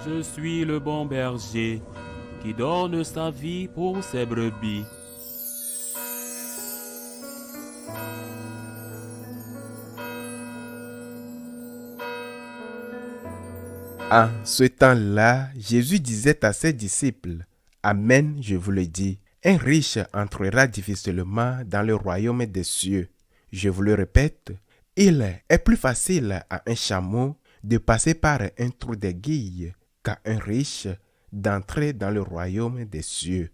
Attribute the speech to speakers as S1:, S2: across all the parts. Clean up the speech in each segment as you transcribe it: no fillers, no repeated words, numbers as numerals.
S1: Je suis le bon berger qui donne sa vie pour ses brebis.
S2: En ce temps-là, Jésus disait à ses disciples, Amen, je vous le dis, un riche entrera difficilement dans le royaume des cieux. Je vous le répète, il est plus facile à un chameau de passer par un trou d'aiguille qu'à un riche d'entrer dans le royaume des cieux.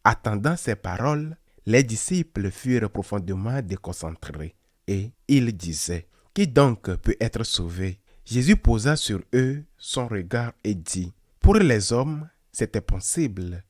S2: Attendant ces paroles, les disciples furent profondément déconcentrés et ils disaient, Qui donc peut être sauvé? Jésus posa sur eux son regard et dit, Pour les hommes, c'est impossible,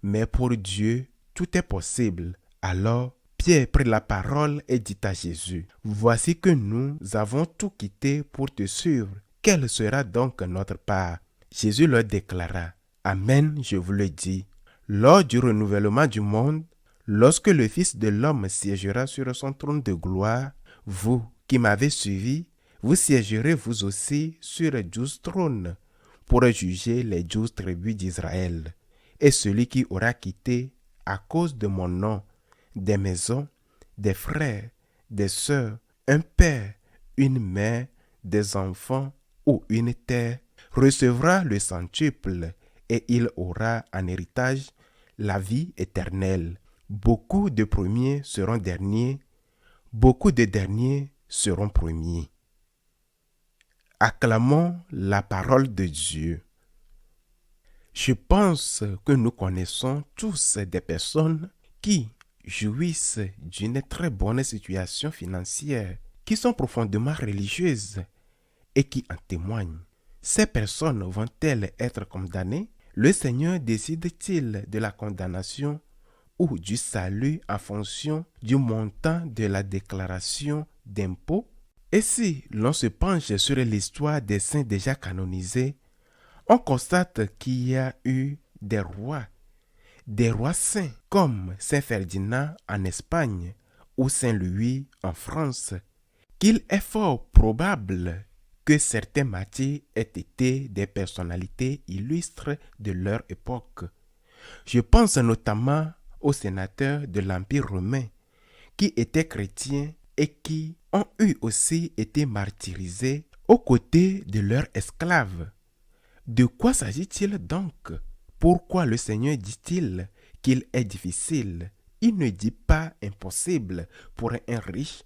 S2: mais pour Dieu, tout est possible. Alors, Pierre prit la parole et dit à Jésus, Voici que nous avons tout quitté pour te suivre. Quelle sera donc notre part? Jésus leur déclara, Amen, je vous le dis. Lors du renouvellement du monde, lorsque le Fils de l'homme siégera sur son trône de gloire, vous qui m'avez suivi, vous siégerez vous aussi sur 12 trônes pour juger les 12 tribus d'Israël. Et celui qui aura quitté, à cause de mon nom, des maisons, des frères, des sœurs, un père, une mère, des enfants ou une terre, recevra le centuple et il aura en héritage la vie éternelle. Beaucoup de premiers seront derniers, beaucoup de derniers seront premiers. Acclamons la parole de Dieu. Je pense que nous connaissons tous des personnes qui jouissent d'une très bonne situation financière, qui sont profondément religieuses et qui en témoignent. Ces personnes vont-elles être condamnées? Le Seigneur décide-t-il de la condamnation ou du salut en fonction du montant de la déclaration d'impôt? Et si l'on se penche sur l'histoire des saints déjà canonisés, on constate qu'il y a eu des rois saints comme Saint Ferdinand en Espagne ou Saint Louis en France, qu'il est fort probable que certains martyrs aient été des personnalités illustres de leur époque. Je pense notamment aux sénateurs de l'Empire romain qui étaient chrétiens et qui ont eu aussi été martyrisés aux côtés de leurs esclaves. De quoi s'agit-il donc? Pourquoi le Seigneur dit-il qu'il est difficile? Il ne dit pas impossible pour un riche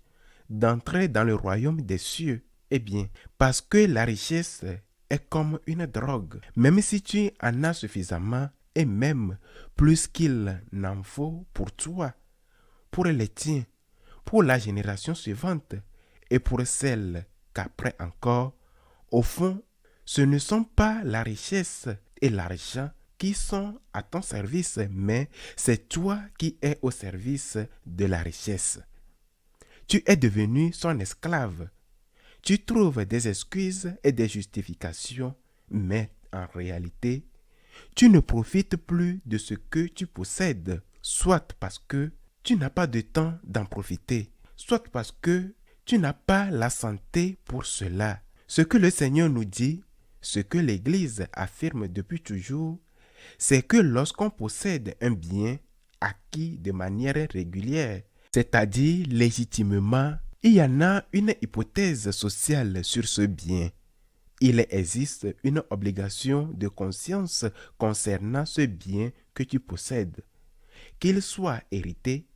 S2: d'entrer dans le royaume des cieux. Eh bien, parce que la richesse est comme une drogue. Même si tu en as suffisamment et même plus qu'il n'en faut pour toi, pour les tiens, pour la génération suivante et pour celle qu'après encore, au fond, ce ne sont pas la richesse et l'argent qui sont à ton service, mais c'est toi qui es au service de la richesse. Tu es devenu son esclave. Tu trouves des excuses et des justifications, mais en réalité, tu ne profites plus de ce que tu possèdes, soit parce que tu n'as pas de temps d'en profiter, soit parce que tu n'as pas la santé pour cela. Ce que le Seigneur nous dit, ce que l'Église affirme depuis toujours, c'est que lorsqu'on possède un bien acquis de manière régulière, c'est-à-dire légitimement, il y en a une hypothèse sociale sur ce bien. Il existe une obligation de conscience concernant ce bien que tu possèdes. Qu'il soit hérité,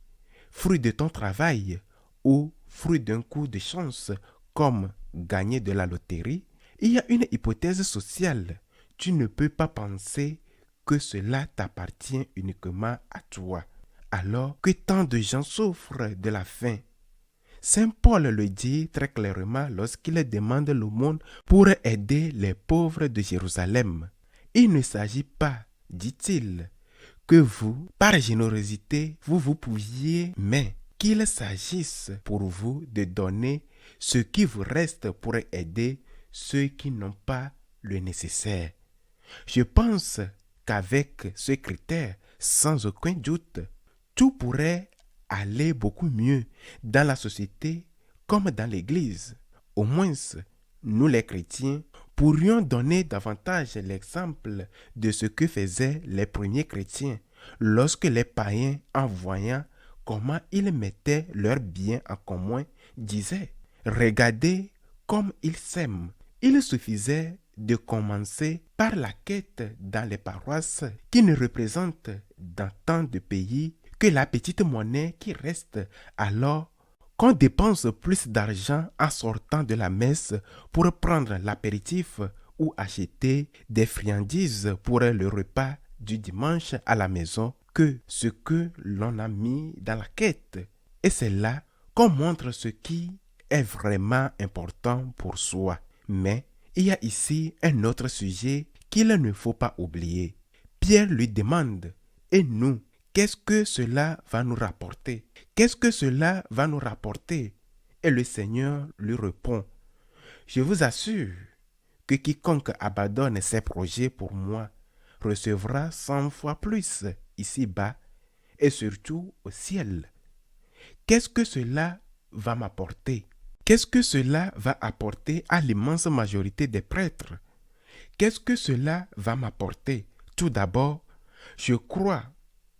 S2: fruit de ton travail ou fruit d'un coup de chance comme gagner de la loterie, il y a une hypothèse sociale. Tu ne peux pas penser que cela t'appartient uniquement à toi, alors que tant de gens souffrent de la faim. Saint Paul le dit très clairement lorsqu'il demande l'aumône pour aider les pauvres de Jérusalem. Il ne s'agit pas, dit-il, que vous, par générosité, vous pouviez, mais qu'il s'agisse pour vous de donner ce qui vous reste pour aider ceux qui n'ont pas le nécessaire. Je pense qu'avec ce critère, sans aucun doute, tout pourrait aller beaucoup mieux dans la société comme dans l'Église. Au moins, nous les chrétiens pourrions donner davantage l'exemple de ce que faisaient les premiers chrétiens lorsque les païens, en voyant comment ils mettaient leurs biens en commun, disaient « Regardez comme ils s'aiment ». Il suffisait de commencer par la quête dans les paroisses qui ne représentent dans tant de pays que la petite monnaie qui reste, alors qu'on dépense plus d'argent en sortant de la messe pour prendre l'apéritif ou acheter des friandises pour le repas du dimanche à la maison que ce que l'on a mis dans la quête. Et c'est là qu'on montre ce qui est vraiment important pour soi. Mais il y a ici un autre sujet qu'il ne faut pas oublier. Pierre lui demande, et nous, qu'est-ce que cela va nous rapporter? Qu'est-ce que cela va nous rapporter? Et le Seigneur lui répond, je vous assure que quiconque abandonne ses projets pour moi recevra 100 fois plus ici-bas et surtout au ciel. Qu'est-ce que cela va m'apporter? Qu'est-ce que cela va apporter à l'immense majorité des prêtres? Qu'est-ce que cela va m'apporter? Tout d'abord, je crois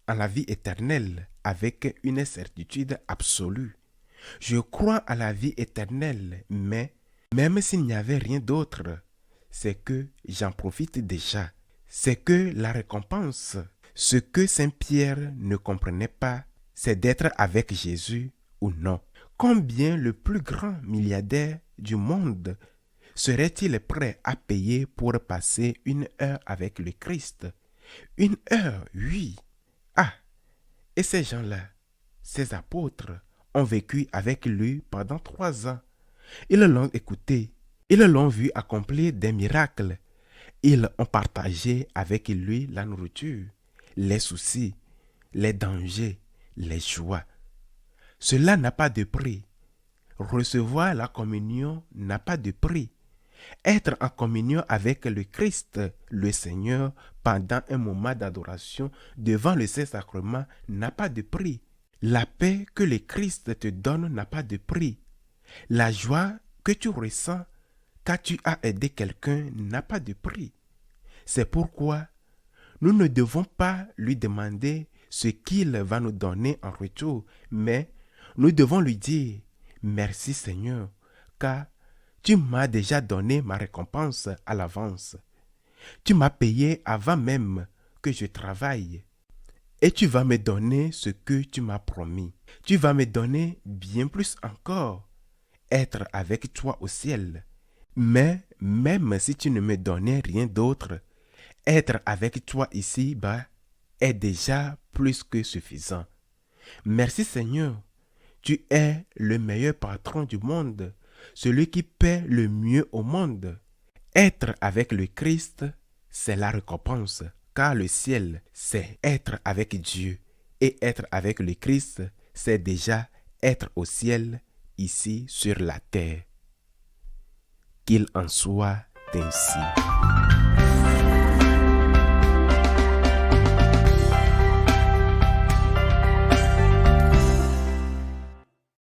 S2: en la vie éternelle avec une certitude absolue. Je crois à la vie éternelle, mais même s'il n'y avait rien d'autre, c'est que j'en profite déjà. C'est que la récompense, ce que Saint Pierre ne comprenait pas, c'est d'être avec Jésus ou non. Combien le plus grand milliardaire du monde serait-il prêt à payer pour passer 1 heure avec le Christ? 1 heure, oui. Ah, et ces gens-là, ces apôtres, ont vécu avec lui pendant 3 ans. Ils l'ont écouté, ils l'ont vu accomplir des miracles. Ils ont partagé avec lui la nourriture, les soucis, les dangers, les joies. Cela n'a pas de prix. Recevoir la communion n'a pas de prix. Être en communion avec le Christ, le Seigneur, pendant un moment d'adoration devant le Saint-Sacrement n'a pas de prix. La paix que le Christ te donne n'a pas de prix. La joie que tu ressens quand tu as aidé quelqu'un n'a pas de prix. C'est pourquoi nous ne devons pas lui demander ce qu'il va nous donner en retour, mais nous devons lui dire « Merci Seigneur, car tu m'as déjà donné ma récompense à l'avance. Tu m'as payé avant même que je travaille. Et tu vas me donner ce que tu m'as promis. Tu vas me donner bien plus encore, être avec toi au ciel. Mais même si tu ne me donnais rien d'autre, être avec toi ici-bas est déjà plus que suffisant. Merci Seigneur, tu es le meilleur patron du monde, celui qui paie le mieux au monde. Être avec le Christ, c'est la récompense, car le ciel, c'est être avec Dieu. Et être avec le Christ, c'est déjà être au ciel, ici sur la terre. Qu'il en soit ainsi.